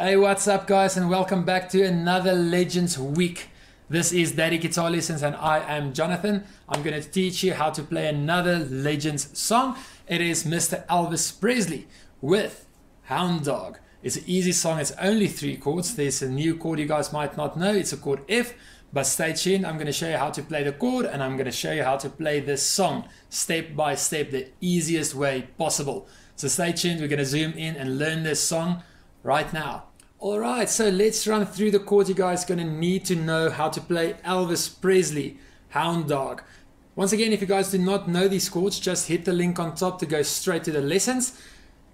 Hey, what's up guys, and welcome back to another Legends week. This is Daddy Guitar Lessons and I am Jonathan. I'm going to teach you how to play another Legends song. It is Mr. Elvis Presley with Hound Dog. It's an easy song, it's only 3 chords. There's a new chord you guys might not know, it's a chord F. But stay tuned, I'm going to show you how to play the chord and I'm going to show you how to play this song step by step, the easiest way possible. So stay tuned, we're going to zoom in and learn this song right now. Alright, so let's run through the chords you guys are going to need to know how to play Elvis Presley, Hound Dog. Once again, if you guys do not know these chords, just hit the link on top to go straight to the lessons.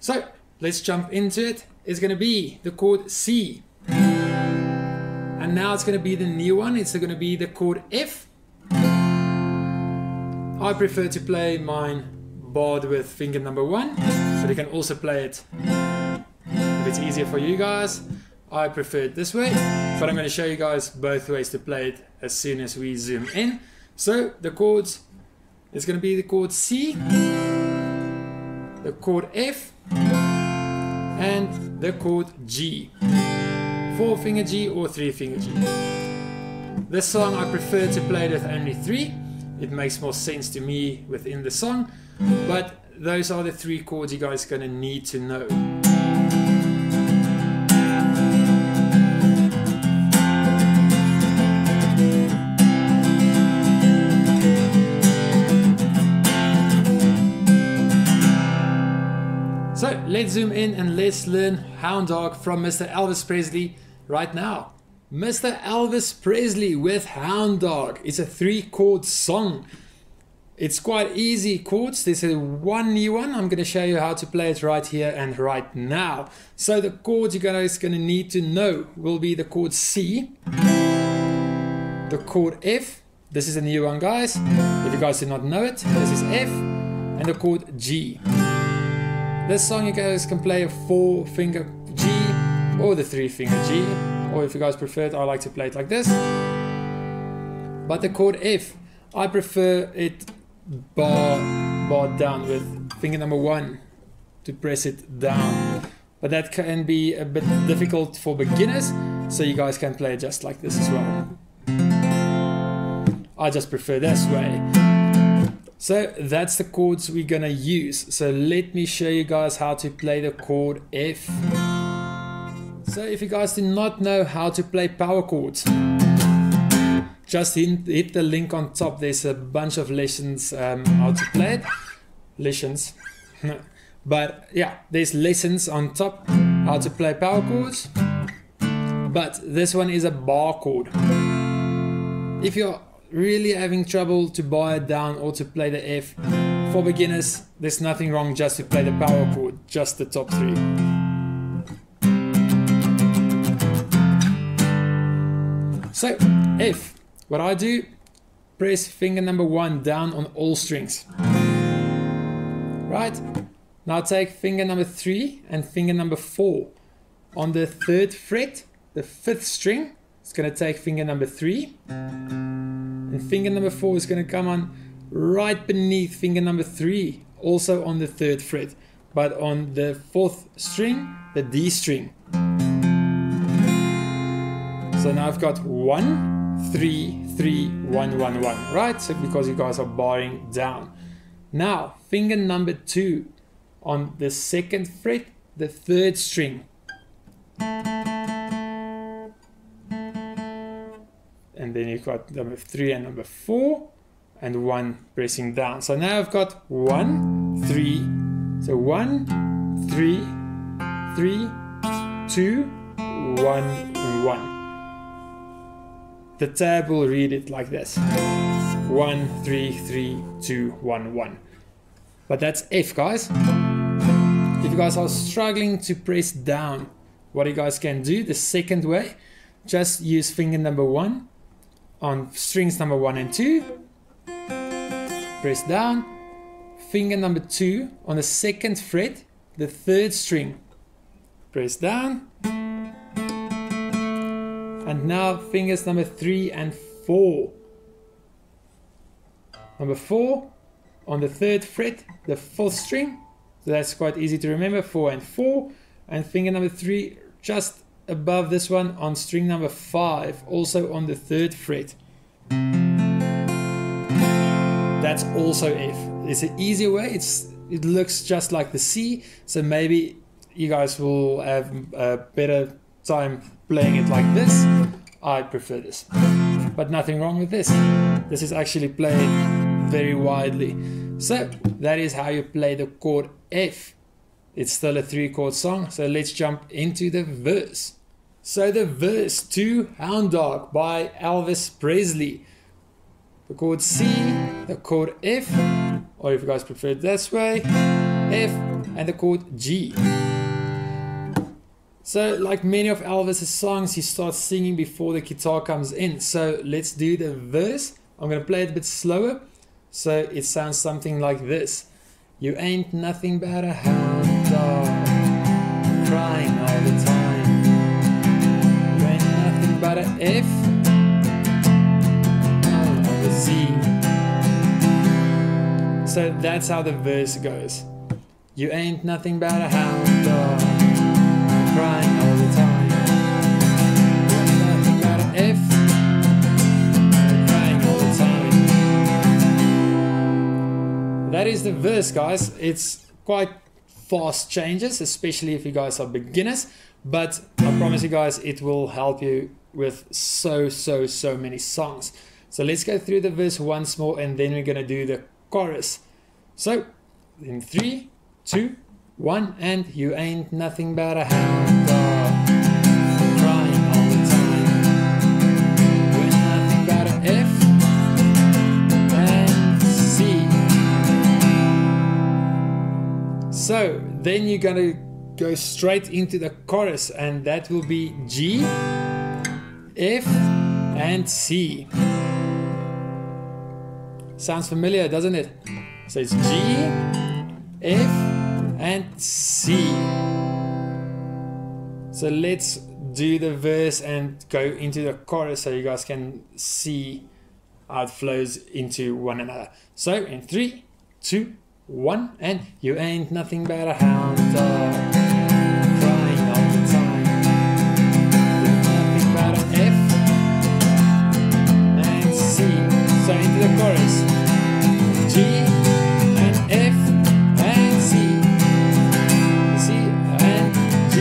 So let's jump into it. It's going to be the chord C. And now it's going to be the new one, it's going to be the chord F. I prefer to play mine barred with finger number 1, but you can also play it if it's easier for you guys. I prefer it this way, but I'm going to show you guys both ways to play it as soon as we zoom in. So the chords, it's going to be the chord C, the chord F, and the chord G. 4-finger G or 3-finger G. This song I prefer to play it with only 3. It makes more sense to me within the song, but those are the 3 chords you guys are going to need to know. So let's zoom in and let's learn Hound Dog from Mr. Elvis Presley right now. Mr. Elvis Presley with Hound Dog. It's a 3-chord song. It's quite easy chords. There's one new one. I'm going to show you how to play it right here and right now. So the chords you guys are going to need to know will be the chord C, the chord F. This is a new one, guys. If you guys do not know it, this is F, and the chord G. This song you guys can play a 4-finger G or the 3-finger G, or if you guys prefer it, I like to play it like this. But the chord F, I prefer it barred down with finger number 1 to press it down. But that can be a bit difficult for beginners, so you guys can play it just like this as well. I just prefer this way. So that's the chords we're gonna use. So let me show you guys how to play the chord F. So if you guys do not know how to play power chords, just hit the link on top. There's a bunch of lessons how to play it. Lessons. But yeah, there's lessons on top how to play power chords. But this one is a bar chord. If you're really having trouble to bar it down or to play the F, for beginners there's nothing wrong just to play the power chord, just the top 3. So F, what I do, press finger number 1 down on all strings. Right, now take finger number 3 and finger number 4 on the 3rd fret, the 5th string. It's going to take finger number 3. And finger number 4 is going to come on right beneath finger number 3, also on the 3rd fret, but on the 4th string, the D string. So now I've got 1, 3, 3, 1, 1, 1, right? So because you guys are barring down. Now finger number 2 on the 2nd fret, the 3rd string. And then you've got number 3 and number 4 and 1 pressing down. So now I've got 1, 3, so 1, 3, 3, 2, 1, and 1. The tab will read it like this: 1, 3, 3, 2, 1, 1. But that's F, guys. If you guys are struggling to press down, what you guys can do, the second way, just use finger number 1 on strings number 1 and 2, press down, finger number 2 on the 2nd fret, the 3rd string, press down, and now fingers number 3 and 4. Number 4 on the 3rd fret, the 4th string, so that's quite easy to remember, 4 and 4, and finger number 3 just above this one on string number 5, also on the 3rd fret. That's also F. It's an easier way. It looks just like the C, so maybe you guys will have a better time playing it like this. I prefer this, but nothing wrong with this. This is actually played very widely. So that is how you play the chord F. It's still a 3-chord song, so let's jump into the verse. So the verse to Hound Dog by Elvis Presley. The chord C, the chord F, or if you guys prefer it this way, F, and the chord G. So like many of Elvis's songs, he starts singing before the guitar comes in. So let's do the verse. I'm going to play it a bit slower, so it sounds something like this. You ain't nothing but a hound dog, crying all the time. You ain't nothing but a F, or a Z. So that's how the verse goes. You ain't nothing but a hound dog, crying all the time. You ain't nothing but a F, crying all the time. That is the verse, guys. It's quite fast changes, especially if you guys are beginners, but I promise you guys it will help you with so many songs. So let's go through the verse once more, and then we're going to do the chorus. So in 3, 2, 1, and you ain't nothing but a hound dog, crying all the time. You ain't nothing but a F and C. So then you're gonna go straight into the chorus, and that will be G, F, and C. Sounds familiar, doesn't it? So it's G, F, and C. So let's do the verse and go into the chorus so you guys can see how it flows into one another. So in 3, 2, 1, and you ain't nothing but a hound dog, crying all the time. You're nothing but a F and C. So into the chorus, G and F and C. C and G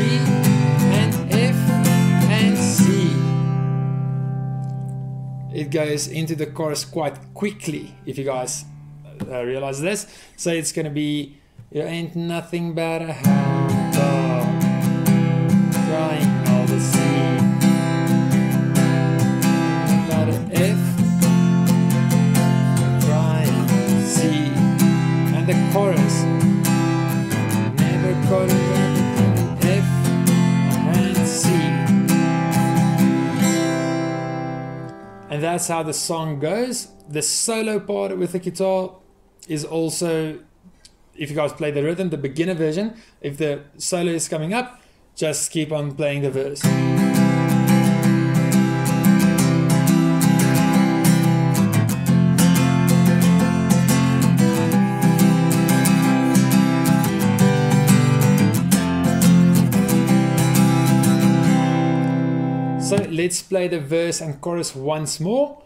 and F and C. It goes into the chorus quite quickly, if you guys realize this. So it's going to be, you ain't nothing but a hound dog, crying all the sea. But an F, crying C. And the chorus, never got around F and C. And that's how the song goes. The solo part with the guitar is also, if you guys play the rhythm, the beginner version, if the solo is coming up, just keep on playing the verse. So let's play the verse and chorus once more.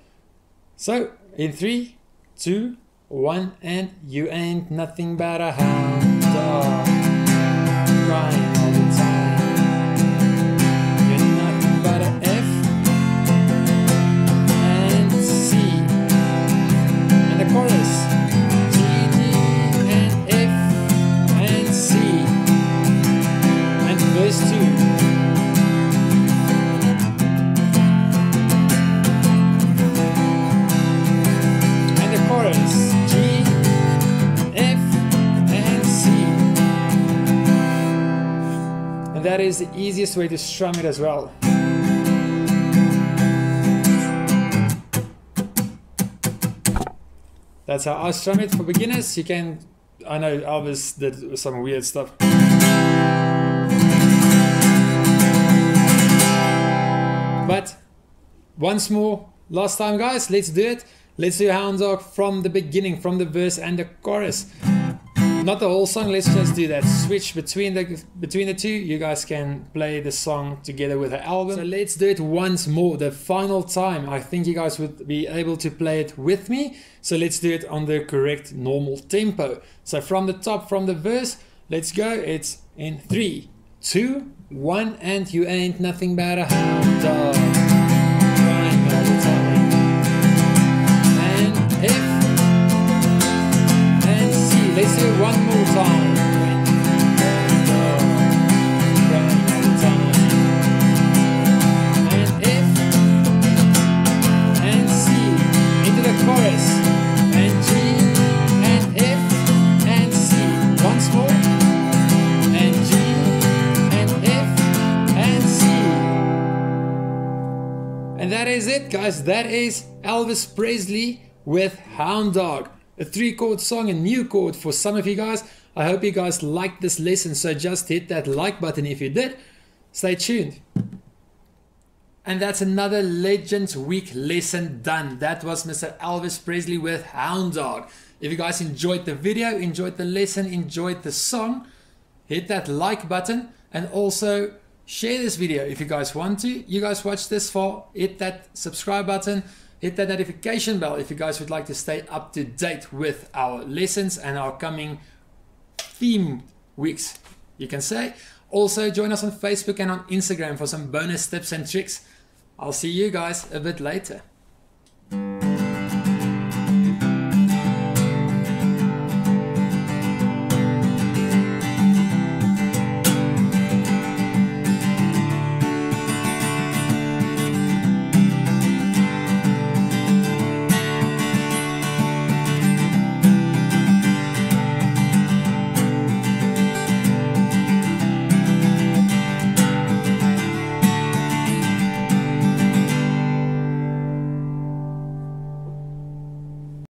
So in 3, 2, 1, and you ain't nothing but a hound dog, crying all the time. You're nothing but a F and C. And the chorus, G, G, and F and C. And verse 2. G, F, and C. And that is the easiest way to strum it as well. That's how I strum it for beginners. You can, I know Elvis did some weird stuff. But once more, last time guys, let's do it. Let's do Hound Dog from the beginning, from the verse and the chorus. not the whole song, let's just do that switch between the two. You guys can play the song together with the album. So let's do it once more, the final time. I think you guys would be able to play it with me. So let's do it on the correct normal tempo. So from the top, from the verse, let's go. It's in 3, 2, 1, and you ain't nothing but a hound dog, crying all the time. And F and C. Let's do it one more time. Hound dog, crying all the time. And F and C into the chorus. And G and F and C. Once more. And G and F and C. And that is it, guys. That is Elvis Presley with Hound Dog. A 3-chord song, a new chord for some of you guys. I hope you guys liked this lesson, so just hit that like button if you did. Stay tuned. And that's another Legends Week lesson done. That was Mr. Elvis Presley with Hound Dog. If you guys enjoyed the video, enjoyed the lesson, enjoyed the song, hit that like button and also share this video if you guys want to. You guys watch this far, hit that subscribe button. Hit that notification bell if you guys would like to stay up to date with our lessons and our coming theme weeks, you can say. Also, join us on Facebook and on Instagram for some bonus tips and tricks. I'll see you guys a bit later.